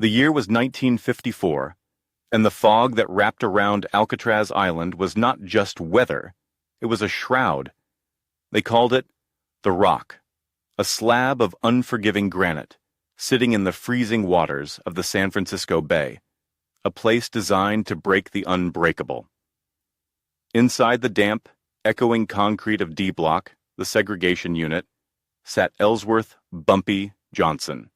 The year was 1954, and the fog that wrapped around Alcatraz Island was not just weather, it was a shroud. They called it the Rock, a slab of unforgiving granite, sitting in the freezing waters of the San Francisco Bay, a place designed to break the unbreakable. Inside the damp, echoing concrete of D Block, the segregation unit, sat Ellsworth Bumpy Johnson.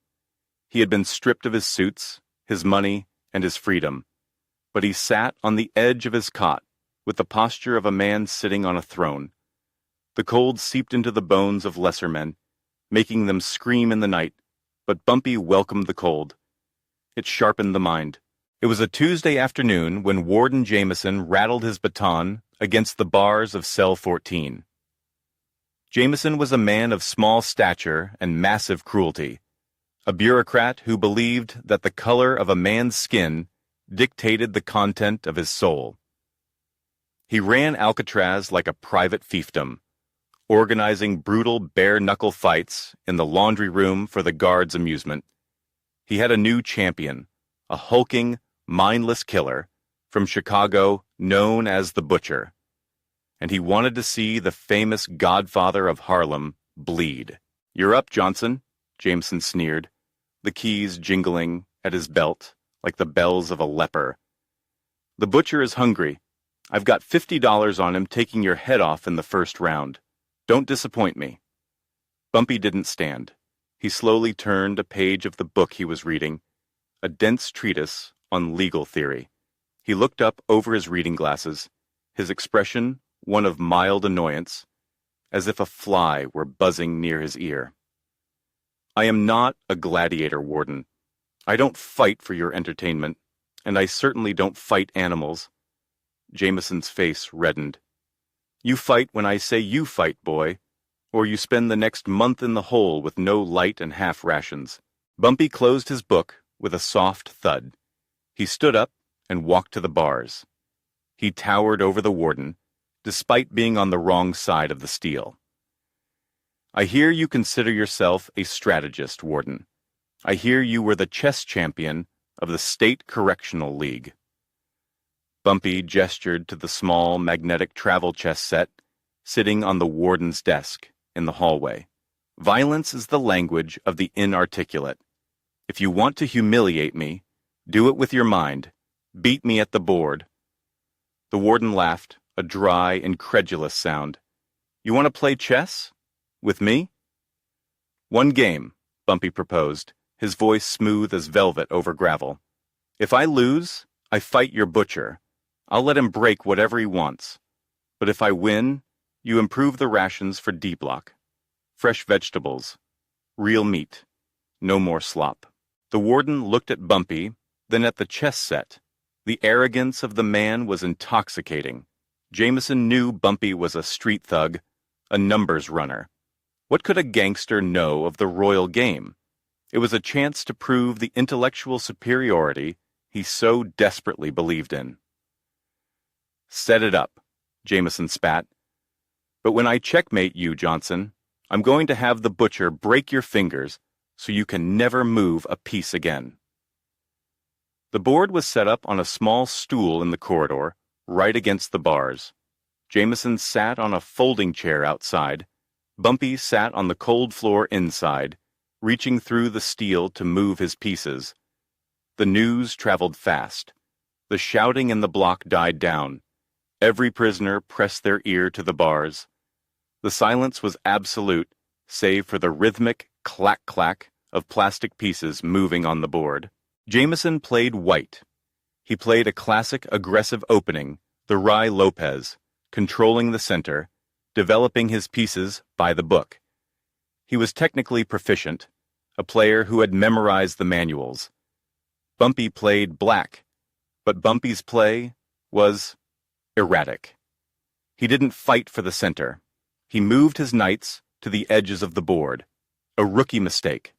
He had been stripped of his suits, his money, and his freedom, but he sat on the edge of his cot with the posture of a man sitting on a throne. The cold seeped into the bones of lesser men, making them scream in the night, but Bumpy welcomed the cold. It sharpened the mind. It was a Tuesday afternoon when Warden Jameson rattled his baton against the bars of Cell 14. Jameson was a man of small stature and massive cruelty, a bureaucrat who believed that the color of a man's skin dictated the content of his soul. He ran Alcatraz like a private fiefdom, organizing brutal bare-knuckle fights in the laundry room for the guards' amusement. He had a new champion, a hulking, mindless killer from Chicago known as the Butcher, and he wanted to see the famous godfather of Harlem bleed. "You're up, Johnson," Jameson sneered, the keys jingling at his belt like the bells of a leper. "The Butcher is hungry. I've got $50 on him taking your head off in the first round. Don't disappoint me." Bumpy didn't stand. He slowly turned a page of the book he was reading, a dense treatise on legal theory. He looked up over his reading glasses, his expression one of mild annoyance, as if a fly were buzzing near his ear. "I am not a gladiator, Warden. I don't fight for your entertainment, and I certainly don't fight animals." Jameson's face reddened. "You fight when I say you fight, boy, or you spend the next month in the hole with no light and half rations." Bumpy closed his book with a soft thud. He stood up and walked to the bars. He towered over the warden, despite being on the wrong side of the steel. "I hear you consider yourself a strategist, Warden. I hear you were the chess champion of the State Correctional League." Bumpy gestured to the small magnetic travel chess set sitting on the warden's desk in the hallway. "Violence is the language of the inarticulate. If you want to humiliate me, do it with your mind. Beat me at the board." The warden laughed, a dry, incredulous sound. "You want to play chess? With me?" "One game," Bumpy proposed, his voice smooth as velvet over gravel. "If I lose, I fight your butcher. I'll let him break whatever he wants. But if I win, you improve the rations for D Block. Fresh vegetables. Real meat. No more slop." The warden looked at Bumpy, then at the chess set. The arrogance of the man was intoxicating. Jameson knew Bumpy was a street thug, a numbers runner. What could a gangster know of the royal game? It was a chance to prove the intellectual superiority he so desperately believed in. "Set it up," Jameson spat. "But when I checkmate you, Johnson, I'm going to have the butcher break your fingers so you can never move a piece again." The board was set up on a small stool in the corridor, right against the bars. Jameson sat on a folding chair outside. Bumpy sat on the cold floor inside, reaching through the steel to move his pieces. The news traveled fast. The shouting in the block died down. Every prisoner pressed their ear to the bars. The silence was absolute, save for the rhythmic clack-clack of plastic pieces moving on the board. Jameson played white. He played a classic aggressive opening, the Rai Lopez, controlling the center, developing his pieces by the book. He was technically proficient, a player who had memorized the manuals. Bumpy played black, but Bumpy's play was erratic. He didn't fight for the center. He moved his knights to the edges of the board. A rookie mistake.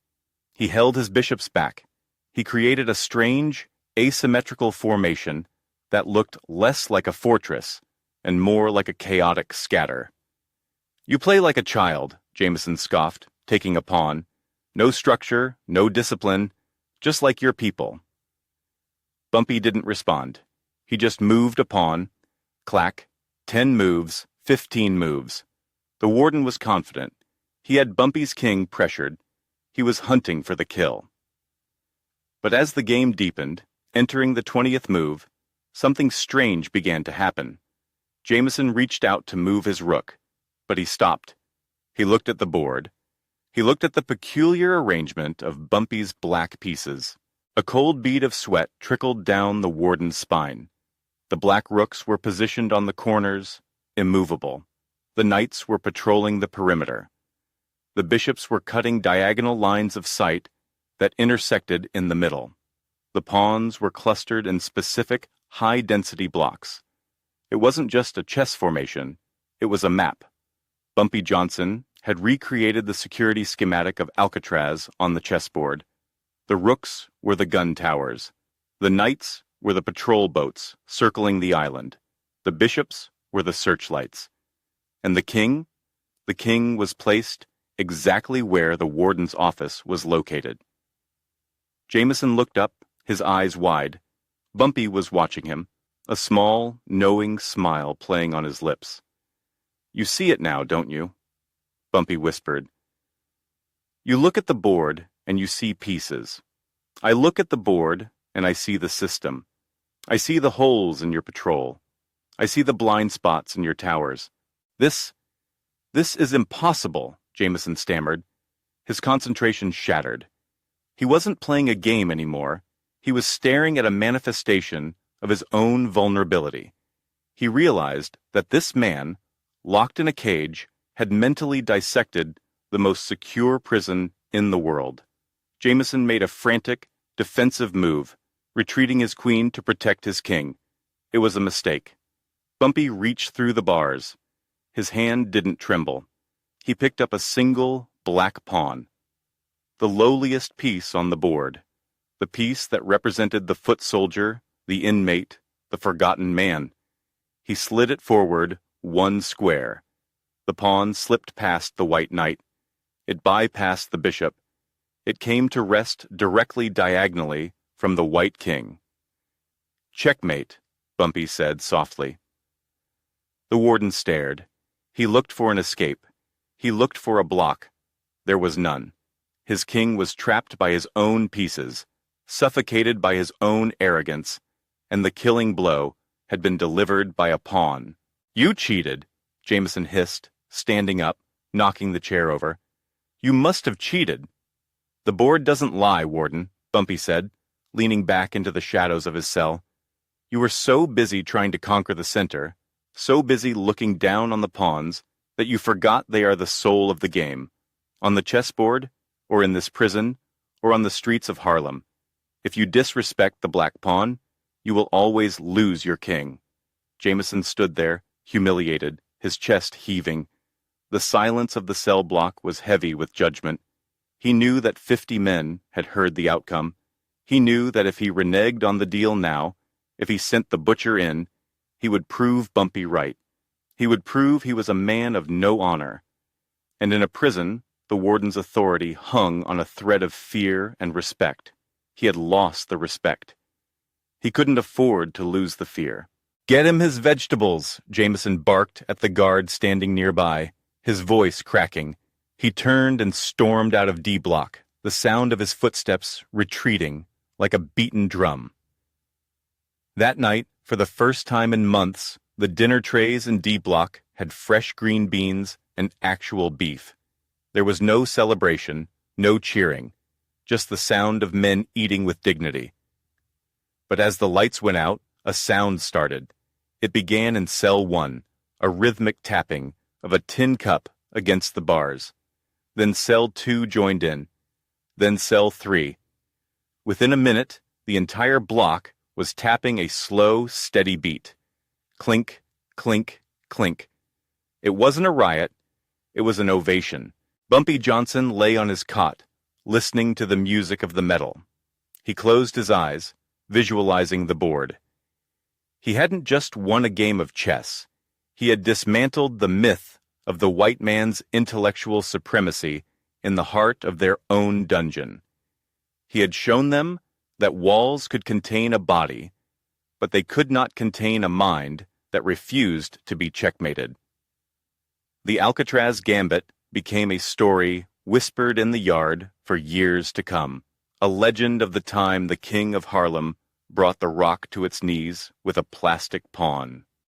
He held his bishops back. He created a strange, asymmetrical formation that looked less like a fortress and more like a chaotic scatter. "You play like a child," Jameson scoffed, taking a pawn. "No structure, no discipline, just like your people." Bumpy didn't respond. He just moved a pawn. Clack. 10 moves, 15 moves. The warden was confident. He had Bumpy's king pressured. He was hunting for the kill. But as the game deepened, entering the 20th move, something strange began to happen. Jameson reached out to move his rook, but he stopped. He looked at the board. He looked at the peculiar arrangement of Bumpy's black pieces. A cold bead of sweat trickled down the warden's spine. The black rooks were positioned on the corners, immovable. The knights were patrolling the perimeter. The bishops were cutting diagonal lines of sight that intersected in the middle. The pawns were clustered in specific, high-density blocks. It wasn't just a chess formation, it was a map. Bumpy Johnson had recreated the security schematic of Alcatraz on the chessboard. The rooks were the gun towers. The knights were the patrol boats circling the island. The bishops were the searchlights. And the king? The king was placed exactly where the warden's office was located. Jameson looked up, his eyes wide. Bumpy was watching him, a small, knowing smile playing on his lips. "You see it now, don't you?" Bumpy whispered. "You look at the board and you see pieces. I look at the board and I see the system. I see the holes in your patrol. I see the blind spots in your towers. This is impossible," Jameson stammered. His concentration shattered. He wasn't playing a game anymore. He was staring at a manifestation of his own vulnerability. He realized that this man, locked in a cage, had mentally dissected the most secure prison in the world. Jameson made a frantic, defensive move, retreating his queen to protect his king. It was a mistake. Bumpy reached through the bars. His hand didn't tremble. He picked up a single, black pawn. The lowliest piece on the board. The piece that represented the foot soldier, the inmate, the forgotten man. He slid it forward 1 square. The pawn slipped past the white knight. It bypassed the bishop. It came to rest directly diagonally from the white king. "Checkmate," Bumpy said softly. The warden stared. He looked for an escape. He looked for a block. There was none. His king was trapped by his own pieces, suffocated by his own arrogance, and the killing blow had been delivered by a pawn. "You cheated," Jameson hissed, standing up, knocking the chair over. "You must have cheated." "The board doesn't lie, Warden," Bumpy said, leaning back into the shadows of his cell. "You were so busy trying to conquer the center, so busy looking down on the pawns, that you forgot they are the soul of the game, on the chessboard, or in this prison, or on the streets of Harlem. If you disrespect the black pawn, you will always lose your king." Jameson stood there, humiliated, his chest heaving. The silence of the cell block was heavy with judgment. He knew that 50 men had heard the outcome. He knew that if he reneged on the deal now, if he sent the butcher in, he would prove Bumpy right. He would prove he was a man of no honor. And in a prison, the warden's authority hung on a thread of fear and respect. He had lost the respect. He couldn't afford to lose the fear. "Get him his vegetables," Jameson barked at the guard standing nearby, his voice cracking. He turned and stormed out of D block, the sound of his footsteps retreating like a beaten drum. That night, for the first time in months, the dinner trays in D block had fresh green beans and actual beef. There was no celebration, no cheering, just the sound of men eating with dignity. But as the lights went out, a sound started. It began in cell 1, a rhythmic tapping of a tin cup against the bars. Then cell 2 joined in. Then cell 3. Within a minute, the entire block was tapping a slow, steady beat. Clink, clink, clink. It wasn't a riot. It was an ovation. Bumpy Johnson lay on his cot, listening to the music of the metal. He closed his eyes, visualizing the board. He hadn't just won a game of chess. He had dismantled the myth of the white man's intellectual supremacy in the heart of their own dungeon. He had shown them that walls could contain a body, but they could not contain a mind that refused to be checkmated. The Alcatraz Gambit became a story whispered in the yard for years to come, a legend of the time the King of Harlem brought the Rock to its knees with a plastic pawn.